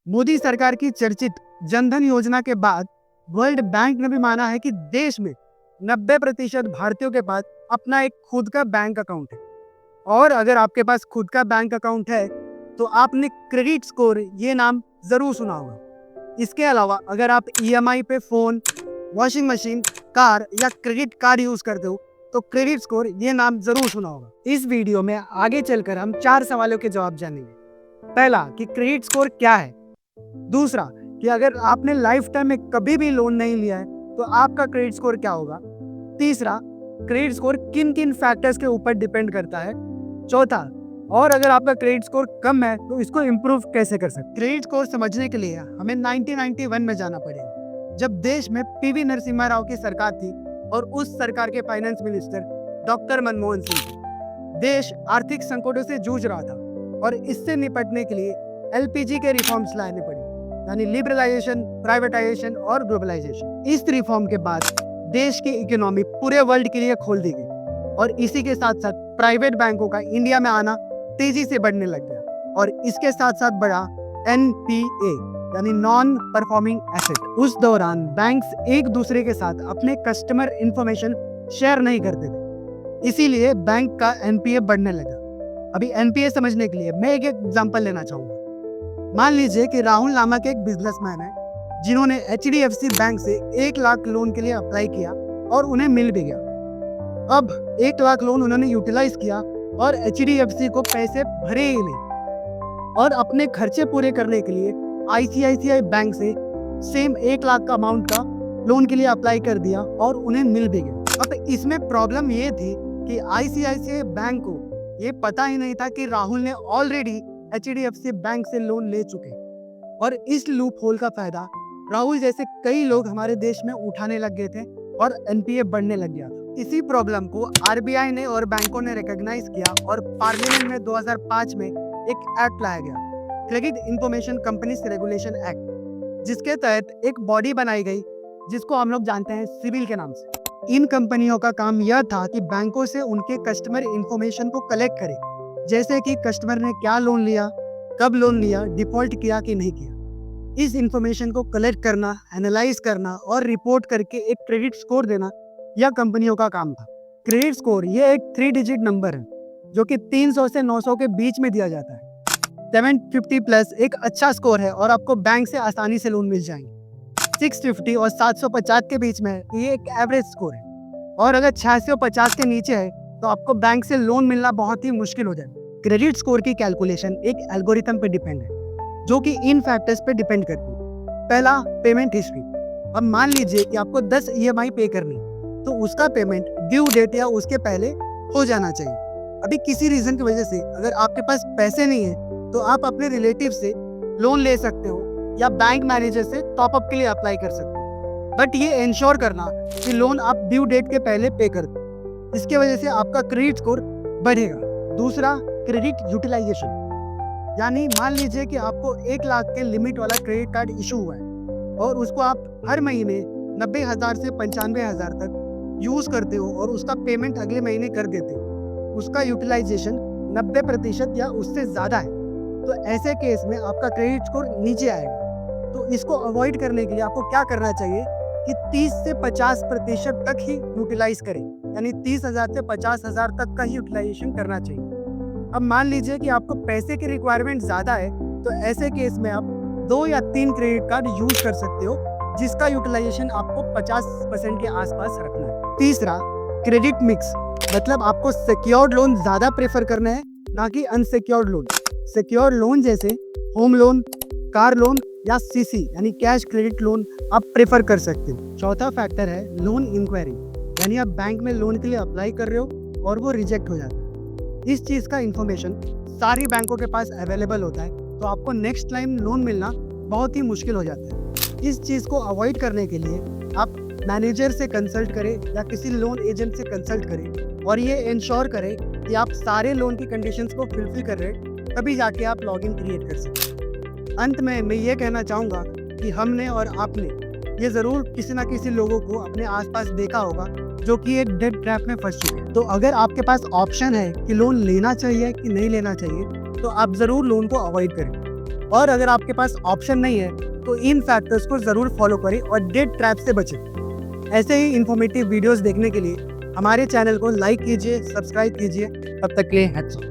मोदी सरकार की चर्चित जनधन योजना के बाद वर्ल्ड बैंक ने भी माना है कि देश में 90% भारतीयों के पास अपना एक खुद का बैंक अकाउंट है। और अगर आपके पास खुद का बैंक अकाउंट है तो आपने क्रेडिट स्कोर ये नाम जरूर सुना होगा। इसके अलावा अगर आप ईएमआई पे फोन, वॉशिंग मशीन, कार या क्रेडिट कार्ड यूज करते हो तो क्रेडिट स्कोर ये नाम जरूर सुना होगा। इस वीडियो में आगे चलकर हम 4 सवालों के जवाब जानेंगे। पहला कि क्रेडिट स्कोर क्या है। दूसरा कि अगर आपने लाइफ टाइम में कभी भी लोन नहीं लिया है तो आपका क्रेडिट स्कोर क्या होगा। तीसरा, क्रेडिट स्कोर किन किन फैक्टर्स के ऊपर डिपेंड करता है। चौथा, और अगर आपका क्रेडिट स्कोर कम है तो इसको इम्प्रूव कैसे कर सकते। क्रेडिट स्कोर समझने के लिए हमें 1991 में जाना पड़ेगा, जब देश में पीवी नरसिम्हा राव की सरकार थी और उस सरकार के finance minister doctor Manmohan Singh थे। देश आर्थिक संकटों से जूझ रहा था और इससे निपटने के लिए एलपीजी के रिफॉर्म्स लाने पड़े, यानी लिबरलाइजेशन, प्राइवेटाइजेशन और ग्लोबलाइजेशन। इस रिफॉर्म के बाद देश की इकोनॉमी पूरे वर्ल्ड के लिए खोल दी गई और इसी के साथ साथ प्राइवेट बैंकों का इंडिया में आना तेजी से बढ़ने लग गया और इसके साथ साथ बढ़ा एनपीए यानी नॉन परफॉर्मिंग एसेट। उस दौरान बैंक्स एक दूसरे के साथ अपने कस्टमर इंफॉर्मेशन शेयर नहीं करते थे, इसीलिए बैंक का एनपीए बढ़ने लगा। अभी एनपीए समझने के लिए मैं एक एग्जांपल लेना चाहूंगा। मान लीजिए कि राहुल नामक एक बिजनेसमैन है जिन्होंने एचडीएफसी बैंक से 1 लाख लोन के लिए अप्लाई किया और उन्हें मिल भी गया। अब 1 लाख लोन उन्होंने यूटिलाइज किया और एचडीएफसी को पैसे भरे ही नहीं और अपने खर्चे पूरे करने के लिए आईसीआईसीआई बैंक से सेम 1 लाख का अमाउंट का लोन के लिए अप्लाई कर दिया और उन्हें मिल भी गया। अब इसमें प्रॉब्लम ये थी कि आईसीआईसीआई बैंक को ये पता ही नहीं था कि राहुल ने ऑलरेडी एचडीएफसी बैंक से लोन ले चुके और इस लूप होल का फायदा राहुल जैसे कई लोग हमारे देश में उठाने लग गए थे और एनपीए बढ़ने लग गया था। इसी प्रॉब्लम को आरबीआई ने और बैंकों ने रिकॉग्नाइज किया और पार्लियामेंट में 2005 में एक एक्ट लाया गया, credit information companies regulation act, जिसके तहत एक बॉडी बनाई गई जिसको हम लोग जानते हैं सिबिल के नाम से। इन कंपनियों का काम यह था कि बैंकों से उनके कस्टमर इंफॉर्मेशन को कलेक्ट करे, जैसे कि कस्टमर ने क्या लोन लिया, कब लोन लिया, डिफॉल्ट किया कि नहीं किया। इस इंफॉर्मेशन को कलेक्ट करना, एनालाइज करना और रिपोर्ट करके एक क्रेडिट स्कोर देना यह कंपनियों का काम था। क्रेडिट स्कोर ये एक 3 डिजिट नंबर है जो कि 300 से 900 के बीच में दिया जाता है। 750 प्लस एक अच्छा स्कोर है और आपको बैंक से आसानी से लोन मिल जाएंगे। 650 और 750 के बीच में ये एक एवरेज स्कोर है और अगर 650 के नीचे है तो आपको बैंक से लोन मिलना बहुत ही मुश्किल हो जाए। क्रेडिट स्कोर की कैलकुलेशन एक एल्गोरिथम पे डिपेंड है जो कि इन फैक्टर्स पे डिपेंड करती है। पहला, पेमेंट हिस्ट्री। अब मान लीजिए कि आपको 10 ईएमआई पे करनी तो उसका पेमेंट ड्यू डेट या उसके पहले हो जाना चाहिए। अभी किसी रीजन की वजह से अगर आपके पास पैसे नहीं है तो आप अपने रिलेटिव से लोन ले सकते हो या बैंक मैनेजर से टॉपअप के लिए अप्लाई कर सकते हो, बट ये इंश्योर करना कि लोन आप ड्यू डेट के पहले पे कर दो। इसके वजह से आपका क्रेडिट स्कोर बढ़ेगा। दूसरा, क्रेडिट यूटिलाइजेशन, यानी मान लीजिए कि आपको 1 लाख के लिमिट वाला क्रेडिट कार्ड इशू हुआ है और उसको आप हर महीने 90,000 से 95,000 तक यूज करते हो और उसका पेमेंट अगले महीने कर देते हो। उसका यूटिलाइजेशन 90% या उससे ज़्यादा है तो ऐसे केस में आपका क्रेडिट स्कोर नीचे आएगा। तो इसको अवॉइड करने के लिए आपको क्या करना चाहिए कि 30 से 50% तक ही यूटिलाइज करें, यानी 30,000 से 50,000 तक का ही यूटिलाइजेशन करना चाहिए। अब मान लीजिए कि आपको पैसे की रिक्वायरमेंट ज़्यादा है तो ऐसे केस में आप 2 या 3 क्रेडिट कार्ड यूज कर सकते हो जिसका यूटिलाइजेशन आपको 50% के आसपास रखना है। तीसरा, क्रेडिट मिक्स, मतलब आपको सिक्योर्ड लोन ज़्यादा प्रेफर करना है ना कि अनसिक्योर्ड लोन। सिक्योर्ड लोन जैसे होम लोन, कार लोन या सीसी यानी कैश क्रेडिट लोन आप प्रेफर कर सकते हो। चौथा फैक्टर है लोन इंक्वायरी, यानी आप बैंक में लोन के लिए अप्लाई कर रहे हो और वो रिजेक्ट हो जाता है। इस चीज़ का इंफॉर्मेशन सारी बैंकों के पास अवेलेबल होता है तो आपको नेक्स्ट टाइम लोन मिलना बहुत ही मुश्किल हो जाता है। इस चीज़ को अवॉइड करने के लिए आप मैनेजर से कंसल्ट करें या किसी लोन एजेंट से कंसल्ट करें और ये इंश्योर करें कि आप सारे लोन की कंडीशंस को फुलफिल कर रहे हैं, तभी जाके आप लॉगिन क्रिएट कर सकते। अंत में मैं ये कहना चाहूँगा कि हमने और आपने ये ज़रूर किसी ना किसी लोगों को अपने आसपास देखा होगा जो कि एक डेट ट्रैप में फंस चुके हैं। तो अगर आपके पास ऑप्शन है कि लोन लेना चाहिए कि नहीं लेना चाहिए तो आप ज़रूर लोन को अवॉइड करें। और अगर आपके पास ऑप्शन नहीं है तो इन फैक्टर्स को ज़रूर फॉलो करें और डेट ट्रैप से बचें। ऐसे ही इन्फॉर्मेटिव वीडियोस देखने के लिए हमारे चैनल को लाइक कीजिए, सब्सक्राइब कीजिए। तब तक के लिए हैट्स ऑफ।